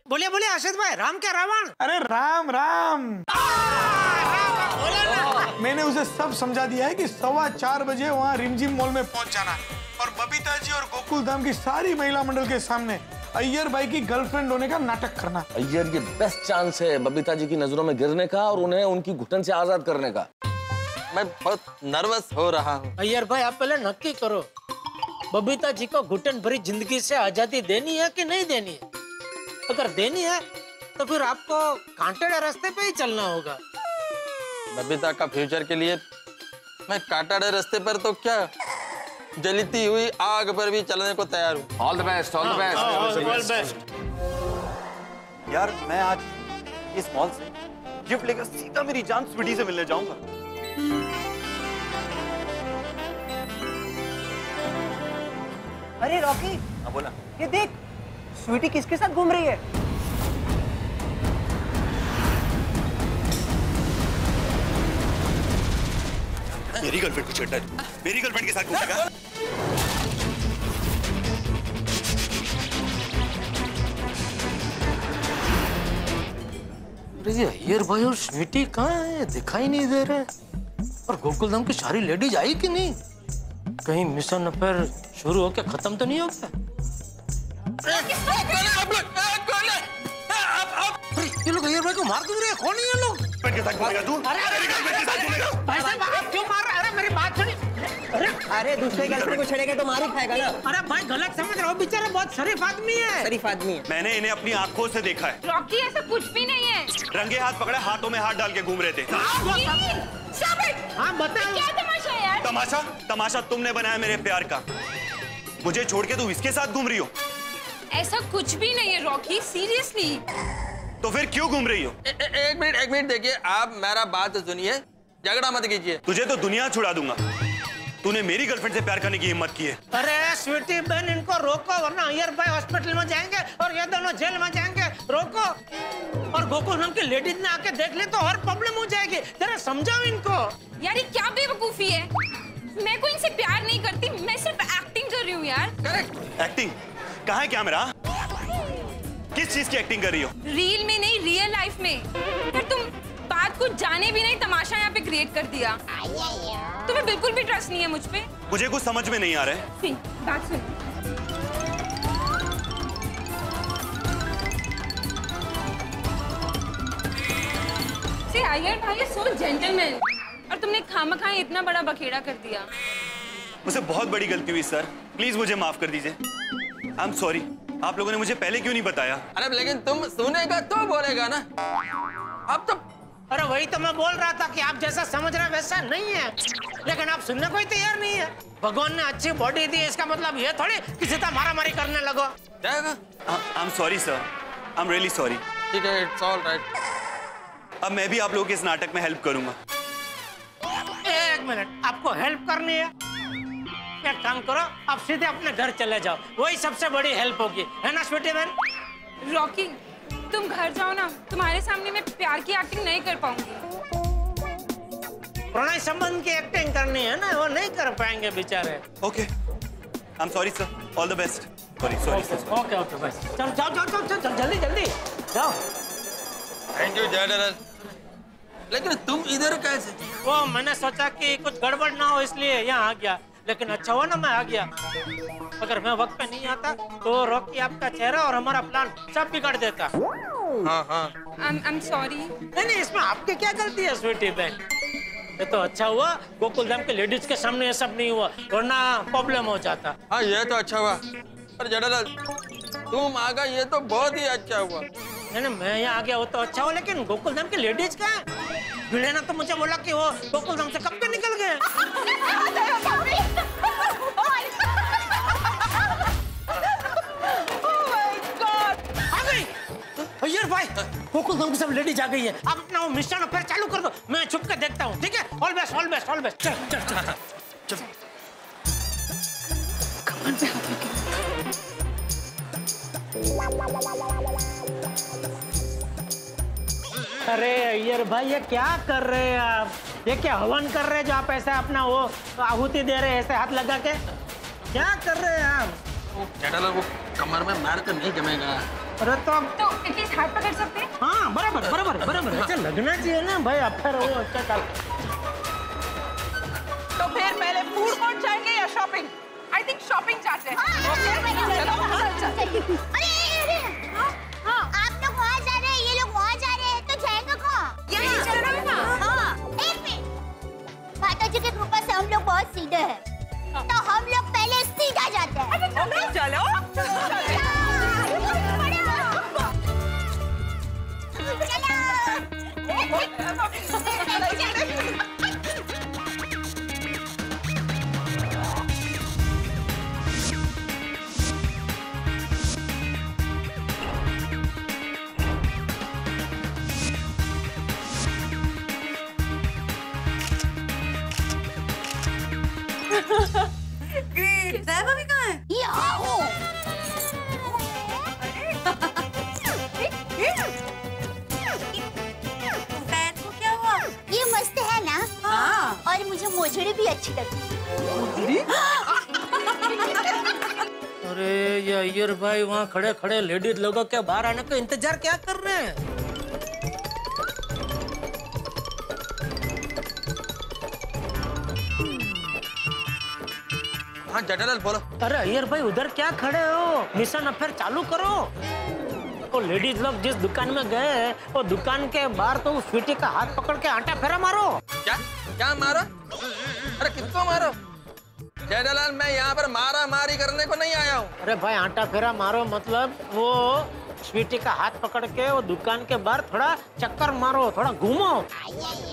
बोलिए बोलिए अर्षद भाई, राम क्या रावण? अरे राम राम। मैंने उसे सब समझा दिया है कि 4:15 बजे वहाँ रिमझिम मॉल में पहुँच जाना और बबीता जी और गोकुल धाम की सारी महिला मंडल के सामने अय्यर भाई की गर्लफ्रेंड होने का नाटक करना। अय्यर ये बेस्ट चांस है बबीता जी की नजरों में गिरने का और उन्हें उनकी घुटन से आजाद करने का। मैं बहुत नर्वस हो रहा हूँ। अय्यर भाई आप पहले नक्की करो, बबीता जी को घुटन भरी जिंदगी से आजादी देनी है कि नहीं देनी है? अगर देनी है तो फिर आपको कांटेदार रास्ते पे ही चलना होगा। बबीता का फ्यूचर के लिए मैं कांटेदार रास्ते पर तो क्या, जलती हुई आग पर भी चलने को तैयार हूँ। All the best, all the best, all best. यार मैं आज इस मॉल से गिफ्ट लेकर सीधा मेरी जान स्वीटी से मिलने जाऊंगा। अरे रॉकी, हाँ बोला। ये देख स्वीटी किसके साथ घूम रही है? मेरी गर्लफ्रेंड को छेड़ता है, मेरी गर्लफ्रेंड के साथ घूमेगा। ये अय्यर भाई और स्वीटी कहाँ है? दिखाई नहीं दे रहे। और गोकुलधाम की सारी लेडीज आई कि नहीं? कहीं मिशन अफेयर शुरू होके खत्म तो नहीं हो गया? ये लोग अय्यर भाई को मार क्यों रहे हैं? कौन है ये लोग? के साथ घूमेगा तू? मेरी गर्लफ्रेंड के साथ घूमेगा? भाई साहब आप क्यों मार रहे? अरे मेरी बात सुनिए। अरे दूसरे गर्लफ्रेंड को छेड़ेगा तो मार ही खाएगा ना। अरे भाई गलत समझ रहे हो, बेचारा बहुत शरीफ आदमी है। शरीफ आदमी है। मैंने इन्हें अपनी आंखों से देखा है। रॉकी ऐसा कुछ भी नहीं है। रंगे हाथ पकड़े, हाथों में हाथ डाल के घूम रहे थे। हाँ बताओ क्या तमाशा है यार? तमाशा? तमाशा तुमने बनाया मेरे प्यार का। मुझे छोड़ के तू इसके साथ घूम रही हो? ऐसा कुछ भी नहीं है रॉकी, सीरियसली। तो फिर क्यों घूम रही हो? एक मिनट देखिए, आप मेरा बात सुनिए, झगड़ा मत कीजिए। तुझे तो दुनिया छुड़ा दूंगा। तूने मेरी गर्लफ्रेंड से प्यार करने की हिम्मत की है। अरे स्वीटी बहन इनको रोको वरना अय्यर भाई हॉस्पिटल में जाएंगे और ये दोनों जेल में जाएंगे। रोको। और गोकुलधाम की लेडीज ने आके देख ले तो और प्रॉब्लम हो जाएगी। जरा समझाओ इनको। यार ये क्या बेवकूफी है? मैं कोई इनसे प्यार नहीं करती, मैं सिर्फ एक्टिंग कर रही हूँ यार। करेक्ट। एक्टिंग? कहाँ है कैमरा? किस चीज की एक्टिंग कर रही हो? रील में नहीं, रियल लाइफ में। यार तुम बात कुछ जाने भी नहीं, तमाशा यहाँ पे क्रिएट कर दिया। तुम्हें बिल्कुल भी ट्रस्ट नहीं है मुझ पे। मुझे कुछ समझ में नहीं आ रहा है। सुन, बात सुन। अय्यर भाई सो जेंटलमैन और तुमने खामखा इतना बड़ा बखेड़ा कर दिया। मुझसे बहुत बड़ी गलती हुई सर, प्लीज मुझे माफ कर दीजिए। I am sorry. आप लोगों ने मुझे पहले क्यों नहीं बताया? अरे लेकिन तुम सुनेगा तो बोलेगा ना। अब तो अरे वही तो मैं बोल रहा था कि आप जैसा समझ रहे वैसा नहीं है, लेकिन आप सुनने को ही तैयार नहीं है। भगवान ने अच्छी बॉडी दी, इसका मतलब ये थोड़ी किसी तरह मारामारी करने लगो। I am sorry sir, I am really sorry. ठीक है, इट्स ऑल राइट। अब मैं भी आप लोगों के इस नाटक में हेल्प करूंगा। एक मिनट, आपको हेल्प करनी है? एक काम करो, आप सीधे अपने घर चले जाओ, वही सबसे बड़ी हेल्प होगी, है ना स्वीटी बहन? रॉकी तुम घर जाओ ना, तुम्हारे सामने मैं प्यार की एक्टिंग नहीं कर पाऊंगी। प्रणय संबंध की एक्टिंग करनी है ना, वो नहीं कर पाएंगे बेचारे। Okay, I am sorry sir, all the best. Sorry sir. Okay okay बस, चलो जाओ जल्दी जल्दी जाओ। Thank you general. लेकिन तुम इधर कैसे? वो मैंने सोचा कि कुछ गड़बड़ ना हो इसलिए यहाँ आ गया, लेकिन अच्छा हुआ ना मैं आ गया। अगर मैं वक्त पे नहीं आता तो रॉकी आपका चेहरा और हमारा प्लान सब बिगाड़ देता। हाँ। I am sorry. नहीं, इसमें आपकी क्या गलती है स्वीटी बहन? ये तो अच्छा हुआ गोकुलधाम के लेडीज के सामने ये सब नहीं हुआ, वरना प्रॉब्लम हो जाता। हाँ ये तो अच्छा हुआ, पर जनरल तुम आ गए ये तो बहुत ही अच्छा हुआ। नहीं मैं यहाँ आ गया वो तो अच्छा हुआ, लेकिन गोकुलधाम के लेडीज का भिड़े ना तो मुझे बोला कि वो गोकुलधाम से कब के निकल गए। अय्यर भाई गोकुलधाम की सब लेडीज आ गई है, आप अपना वो मिशन अफेयर चालू कर दो, मैं छुप के देखता हूँ। ठीक है, all best all best all best. चल चल चल चल। कमान से हाथ रखे। अरे अय्यर भाई ये क्या कर रहे हैं आप? ये क्या हवन कर रहे हैं जो आप ऐसे अपना वो आहुति दे रहे हैं ऐसे हाथ लगा के? क्या कर रहे हैं आप? जनरल वो कमर में मार कर नहीं जमेगा। अरे तो एटलीस्ट हाथ पकड़ सकते हैं? हाँ बराबर बराबर बराबर ऐसा लगना चाहिए ना भाई। अफेयर हो अच्छा चल। तो फिर पहले फूड कोर्ट जाएंगे या शॉपिंग? आई थिंक शॉपिंग जाते हैं। अरे आप लोग वहाँ जा रहे हैं, ये लोग वहाँ जा रहे हैं, तो जाएंगे कहाँ? यही चल रहा है ना। हाँ, एक मिनट। माता जी की कृपा से हम लोग बहुत सीधे हैं, तो हम लोग पहले सीधा जाते हैं। चलो ग्रेट। जय भाभी कहाँ है? यहाँ हूँ। पैर को क्या हुआ? ये मस्त है ना? हाँ। और मुझे मोजड़ी भी अच्छी लगती है। अरे ये अय्यर भाई वहाँ खड़े खड़े लेडीज लोगों के बाहर आने का इंतजार क्या कर रहे हैं? हाँ जेठालाल बोलो। अरे अय्यर भाई उधर क्या खड़े हो? मिशन अफेयर चालू करो। वो लेडीज लोग जिस दुकान में गए वो दुकान के बाहर तो उस स्वीटी का हाथ पकड़ के आटा फेरा मारो। क्या क्या मारो? अरे किसको मारो? जेठालाल मैं यहाँ पर मारा मारी करने को नहीं आया हूँ। अरे भाई आटा फेरा मारो मतलब वो स्वीटी का हाथ पकड़ के वो दुकान के बाहर थोड़ा चक्कर मारो, थोड़ा घूमो,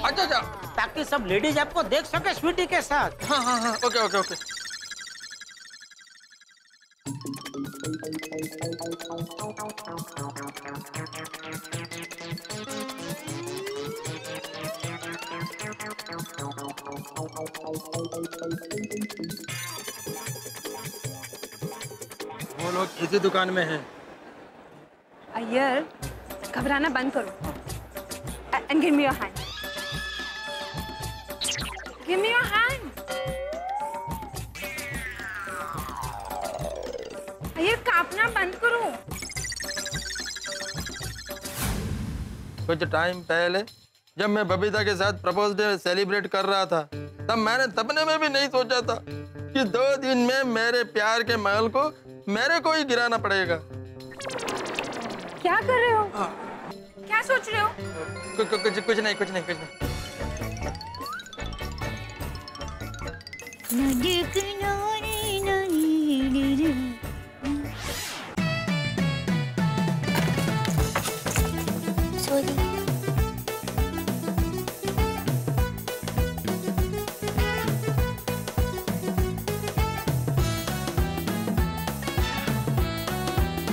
अच्छा अच्छा। ताकि सब लेडीज आपको देख सके स्वीटी के साथ। हाँ हाँ हाँ ओके ओके ओके। वो लोग किसी दुकान में हैं। अय्यर घबराना बंद करो and give me your hand. Give me your hand. Iyer कांपना बंद करो। कुछ टाइम पहले जब मैं बबीता के साथ प्रपोज डे सेलिब्रेट कर रहा था तब मैंने सपने में भी नहीं सोचा था कि 2 दिन में मेरे प्यार के महल को मेरे को ही गिराना पड़ेगा। क्या कर रहे हो? क्या सोच रहे हो? कुछ नहीं कुछ नहीं कुछ नहीं। सॉरी।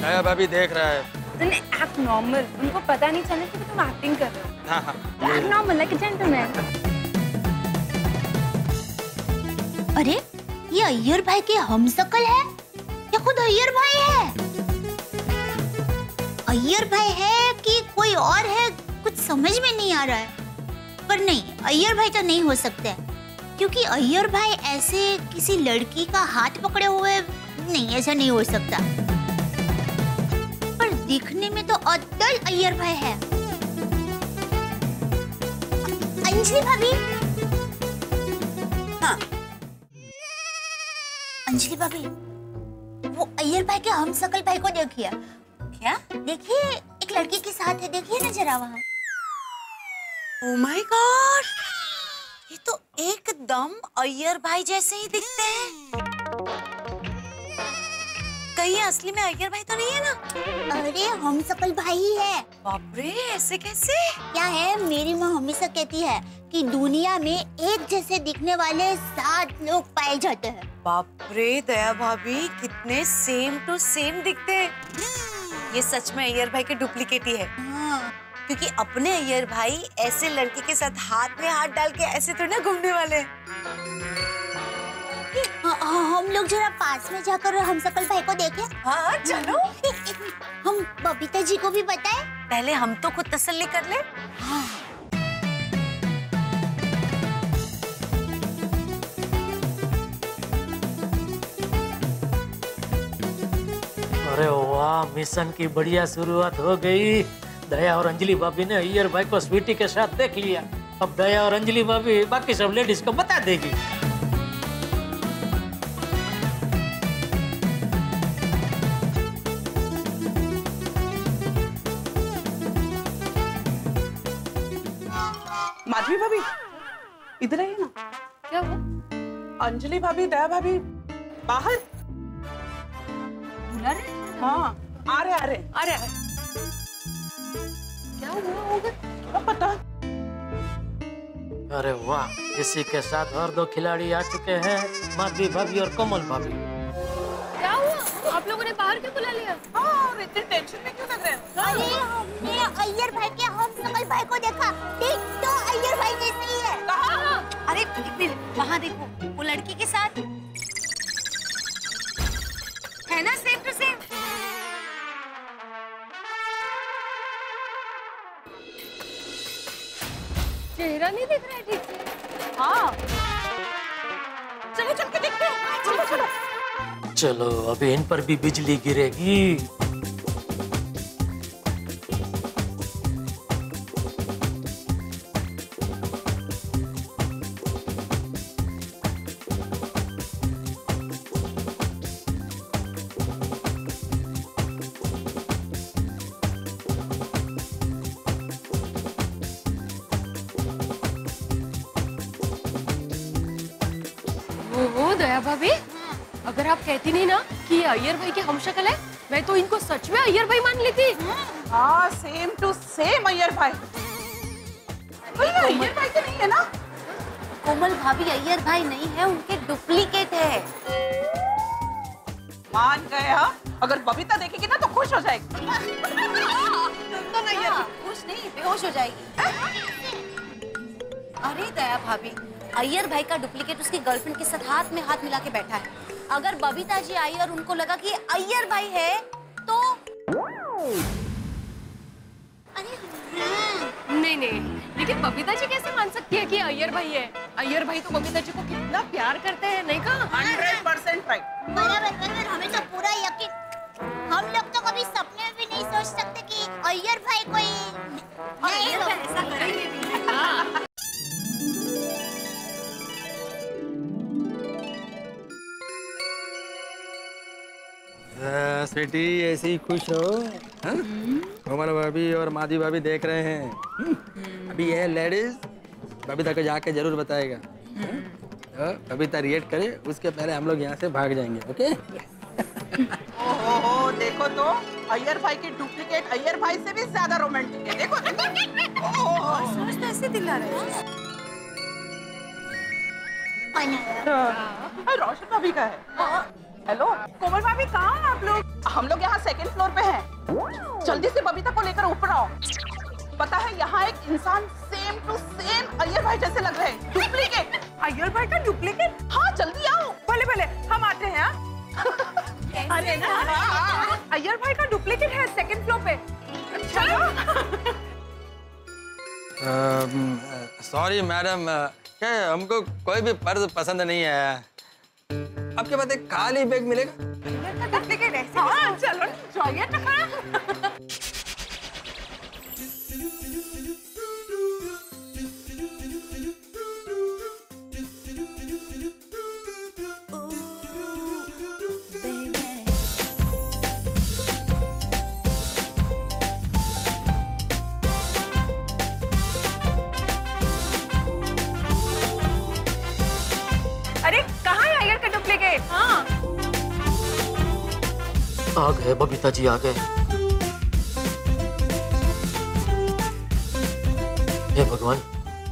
नया भाभी देख रहा है। नहीं एक्ट नॉर्मल, उनको पता नहीं चले कि तुम एक्टिंग कर रहे हो। हाँ हाँ act normal like a gentleman. अरे ये अय्यर भाई के हमशक्ल है या खुद अय्यर भाई है? अय्यर भाई है कि कोई और है, कुछ समझ में नहीं आ रहा है। पर नहीं, अय्यर भाई तो नहीं हो सकते क्योंकि अय्यर भाई ऐसे किसी लड़की का हाथ पकड़े हुए नहीं, ऐसा नहीं हो सकता। पर दिखने में तो अद्दल अय्यर भाई है। अंजलि भाभी। हाँ अंजलि भाभी, वो अय्यर भाई के हमशक्ल भाई को देखिए। क्या? देखिए एक लड़की के साथ है, देखिए ना जरा वहाँ। ओह माय गॉड, ये तो एकदम अय्यर भाई जैसे ही दिखते हैं। कहीं असली में अय्यर भाई तो नहीं है ना? अरे हमशक्ल भाई ही है। बाप रे, ऐसे कैसे? क्या है, मेरी माँ हमेशा कहती है कि दुनिया में एक जैसे दिखने वाले 7 लोग पाए जाते हैं। बाप रे दया भाभी, कितने सेम टू सेम दिखते हैं। ये सच में अय्यर भाई के डुप्लीकेट ही है। हाँ। क्योंकि अपने अय्यर भाई ऐसे लड़की के साथ हाथ में हाथ डाल के ऐसे थोड़ी ना घूमने वाले हैं। हम लोग जरा पास में जाकर हमशक्ल भाई को देखें। हाँ चलो। हम बबीता जी को भी बताएं। पहले हम तो खुद तसल्ली कर ले। हाँ। अरे वाह, मिशन की बढ़िया शुरुआत हो गई। दया और अंजलि भाभी ने अय्यर भाई को स्वीटी के साथ देख लिया। अब दया और अंजलि भाभी बाकी सब लेडीज को बता देगी। माधवी भाभी इधर आइए ना। क्या हुआ? अंजलि भाभी, दया भाभी बाहर बुला रहे? हाँ आ रहे। अरे क्या हुआ होगा? क्या पता। अरे वाह, इसी के साथ और दो खिलाड़ी आ चुके हैं, माधवी भाभी और कोमल भाभी। क्या हुआ? आप लोगों ने बाहर क्यों बुला लिया? और इतने टेंशन में क्यों लग रहे हैं? अरे हमने अय्यर भाई के हम सकल भाई को देखा। देख तो अय्यर भाई जैसे ही है। कहाँ? अरे वहाँ देखो, वो लड़की के साथ है ना, सेम टू सेम। चेहरा नहीं दिख रहा है ठीक से। हाँ चलो चल के देखते हैं। चलो। चलो, अभी इन पर भी बिजली गिरेगी। वो दया भाभी, अगर आप कहती नहीं ना कि ये अय्यर भाई के हमशक्ल है, मैं तो इनको सच में अय्यर भाई मान लेती। हाँ सेम टू सेम अय्यर भाई। अय्यर भाई के नहीं है ना? कोमल भाभी अय्यर भाई नहीं है, उनके डुप्लीकेट है। मान गए हाँ। अगर बबीता देखेगी ना तो खुश हो जाएगी। तुम तो नहीं है, खुश नहीं, बेहोश हो जाएगी। अरे दया भाभी, अय्यर भाई का डुप्लीकेट उसकी गर्लफ्रेंड के साथ हाथ में हाथ मिला के बैठा है। अगर बबीता जी आई और उनको लगा कि अय्यर भाई है तो नहीं, लेकिन बबीता जी कैसे मान सकती है कि अय्यर भाई है? अय्यर भाई तो बबीता जी को कितना प्यार करते हैं, नहीं कहा? 100% राइट। बराबर, हमें तो पूरा यकीन। हम लोग तो कभी सपने में भी नहीं सोच सकते कि अय्यर भाई कोई अय्यर भाई ऐसा करेंगे भी। हाँ। स्वीटी ऐसे ही खुश हो? कोमल भाभी और माधवी भाभी देख रहे हैं। अभी ये लेडीज बबीता को जाके जरूर बताएगा। तो बबीता रिएक्ट करे उसके पहले हम लोग यहाँ से भाग जाएंगे। ओके? ओहो देखो तो, अय्यर भाई की डुप्लीकेट अय्यर भाई से भी ज्यादा रोमांटिक है। देखो देखो। समझ तो ऐसे दिला रहे हैं। रोशन भाभी का है। हेलो कोमल भाभी, कहाँ हैं आप लोग? हम लोग यहाँ सेकंड फ्लोर पे हैं। जल्दी से बबीता को लेकर ऊपर आओ। पता है यहाँ एक इंसान सेम टू सेम अय्यर भाई जैसे लग रहे हैं। डुप्लीकेट। अय्यर भाई का डुप्लीकेट? हाँ जल्दी आओ। भले भले हम आते हैं। अरे ना, अय्यर भाई का डुप्लीकेट है सेकंड फ्लोर पे। चलो। सॉरी मैडम, क्या हमको कोई भी पर्स पसंद नहीं आया। आपके पास एक खाली बैग मिलेगा? डुप्लीकेट है। हाँ चलो जाइए तो खा। अरे कहाँ है अय्यर का डुप्लीकेट? हाँ आ गए, बबीता जी आ गए। हे भगवान,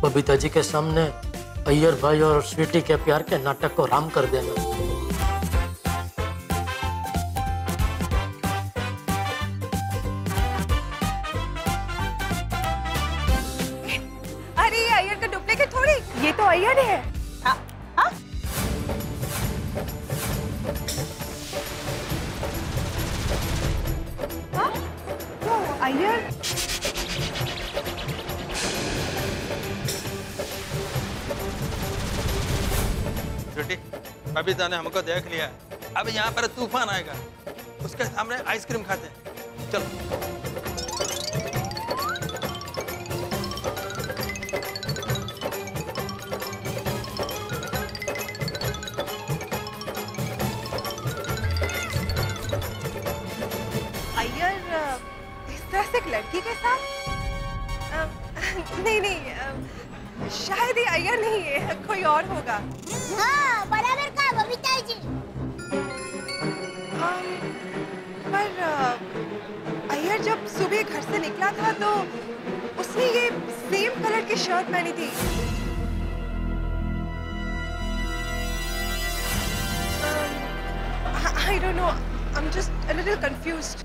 बबीता जी के सामने अय्यर भाई और स्वीटी के प्यार के नाटक को राम कर देना। अरे ये अय्यर का डुप्लीकेट थोड़ी, ये तो अय्यर है। हाँ? हाँ? हाँ? वो अय्यर। स्वीटी, बबीता ने हमको देख लिया। अब यहाँ पर तूफान आएगा। उसके सामने आइसक्रीम खाते हैं। चलो। अय्यर इस तरह से एक लड़की के साथ नहीं नहीं, शायद ये अय्यर नहीं है, कोई और होगा। हाँ, बराबर का बबीता जी। पर अय्यर जब सुबह घर से निकला था तो उसने ये सेम कलर की शर्ट पहनी थी। I don't know, I'm just a little confused.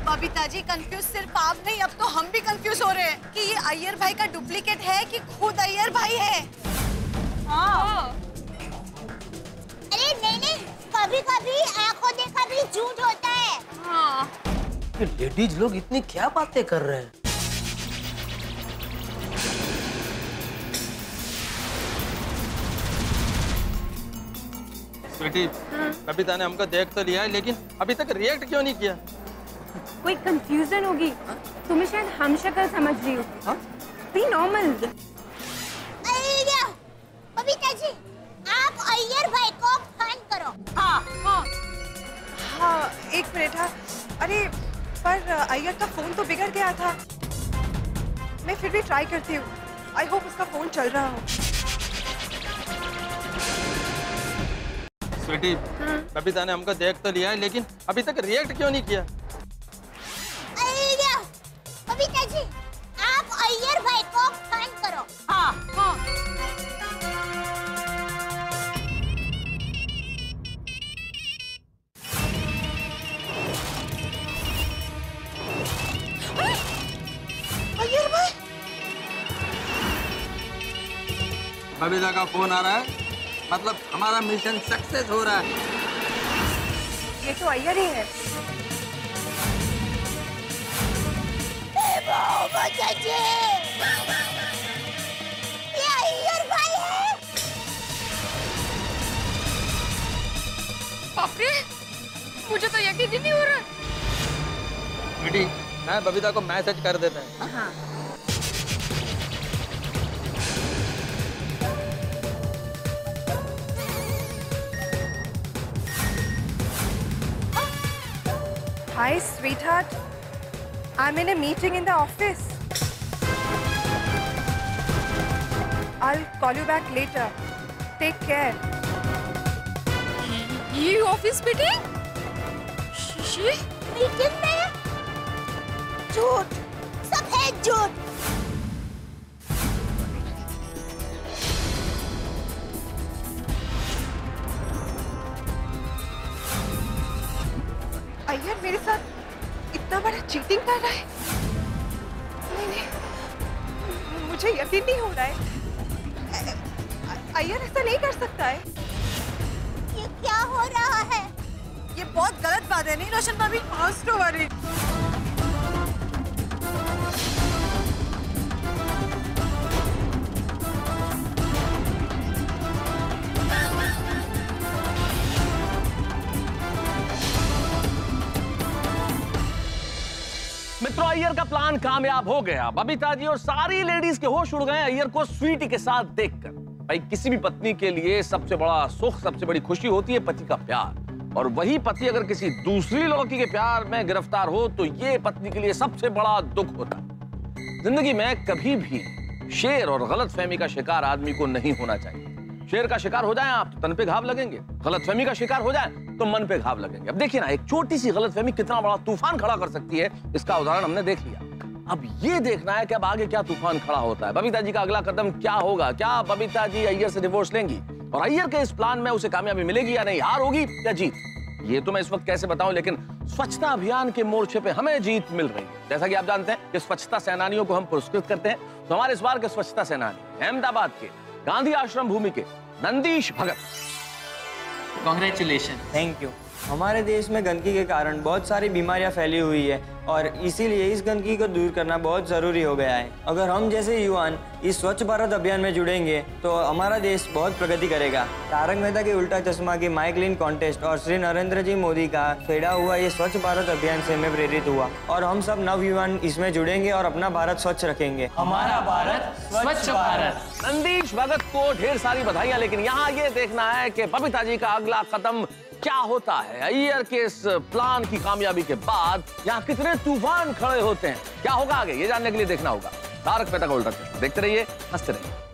Babita ji confuse सिर्फ आप नहीं, अब तो हम भी कंफ्यूज हो रहे हैं कि ये अय्यर भाई का डुप्लीकेट है कि खुद अय्यर भाई है। हाँ। अरे नहीं नहीं, कभी कभी आंखों देखा भी झूठ होता है। हाँ। ये लेडीज लोग इतनी क्या बातें कर रहे हैं? बेटी, बबीता ने हमको देख तो लिया है, लेकिन अभी तक रिएक्ट क्यों नहीं किया? कोई कंफ्यूजन होगी, तुम्हें शायद हम शक्ल समझ रही हो। B normal. बबीता जी, आप अय्यर भाई को फोन करो। हाँ हाँ हाँ, एक मिनट। हाँ, अरे पर अय्यर का फोन तो बिगड़ गया था। मैं फिर भी ट्राई करती हूँ। आई होप उसका फोन चल रहा हो। बेटी, बबीता ने हमको देख तो लिया है, लेकिन अभी तक रिएक्ट क्यों नहीं किया? बबीता जी, आप अय्यर भाई को फोन करो। हाँ हाँ। अय्यर भाई, बबीता का फोन आ रहा है, मतलब हमारा मिशन सक्सेस हो रहा है। ये तो अय्यर ही है। बबीता जी, ये अय्यर भाई है। बाप रे, मुझे तो यकीन ही नहीं हो रहा। बेटी, मैं बबीता को मैसेज कर देता है। हाँ। Hi, sweetheart. I'm in a meeting in the office. I'll call you back later. Take care. ये ऑफिस मीटिंग? शीशी? मीटिंग में झूठ, सब है झूठ। अय्यर मेरे साथ इतना बड़ा चीटिंग कर रहा है। नहीं नहीं, मुझे यकीन नहीं हो रहा है। अय्यर ऐसा नहीं कर सकता है। ये क्या हो रहा है? ये बहुत गलत बात है, नहीं रोशन भाभी? तो वरी। मित्रों, अय्यर का प्लान कामयाब हो गया। बबीता जी और सारी लेडीज के होश उड़ गए अय्यर को स्वीटी के साथ देखकर। भाई, किसी भी पत्नी के लिए सबसे बड़ा सुख, सबसे बड़ी खुशी होती है पति का प्यार, और वही पति अगर किसी दूसरी लड़की के प्यार में गिरफ्तार हो तो ये पत्नी के लिए सबसे बड़ा दुख होता है। जिंदगी में कभी भी शेर और गलतफहमी का शिकार आदमी को नहीं होना चाहिए। शेर का शिकार हो जाए आप तो तन पे घाव लगेंगे, गलतफहमी का शिकार हो जाए तो मन पे घाव लगेंगे। अब देखिए ना, एक छोटी सी गलतफहमी कितना बड़ा तूफान खड़ा कर सकती है, इसका उदाहरण हमने देख लिया। अब ये देखना है कि अब आगे क्या तूफान खड़ा होता है। बबीता जी का अगला कदम क्या होगा? क्या बबीता जी अय्यर से डिवोर्स लेंगी और अय्यर के इस प्लान में उसे कामयाबी मिलेगी या नहीं? हार होगी या जीत? ये तो मैं इस वक्त कैसे बताऊं, लेकिन स्वच्छता अभियान के मोर्चे पे हमें जीत मिल रही है। जैसा कि आप जानते हैं कि स्वच्छता सेनानियों को हम पुरस्कृत करते हैं, तो हमारे इस बार के स्वच्छता सेनानी अहमदाबाद के गांधी आश्रम भूमि के नंदीश भगत। Congratulations. Thank you. हमारे देश में गंदगी के कारण बहुत सारी बीमारियां फैली हुई है और इसीलिए इस गंदगी को दूर करना बहुत ज़रूरी हो गया है। अगर हम जैसे युवान इस स्वच्छ भारत अभियान में जुड़ेंगे तो हमारा देश बहुत प्रगति करेगा। तारक मेहता की उल्टा चश्मा की माई क्लीन कॉन्टेस्ट और श्री नरेंद्र जी मोदी का छेड़ा हुआ ये स्वच्छ भारत अभियान से मैं प्रेरित हुआ और हम सब नवयुवान इसमें जुड़ेंगे और अपना भारत स्वच्छ रखेंगे। हमारा भारत स्वच्छ भारत। नंदीश भगत को ढेर सारी बधाइयां, लेकिन यहाँ ये देखना है कि बबीता जी का अगला कदम क्या होता है। अय्यर के इस प्लान की कामयाबी के बाद यहाँ कितने तूफान खड़े होते हैं, क्या होगा आगे ये जानने के लिए देखना होगा तारक मेहता का उल्टा चश्मा। देखते रहिए, हंसते रहिए।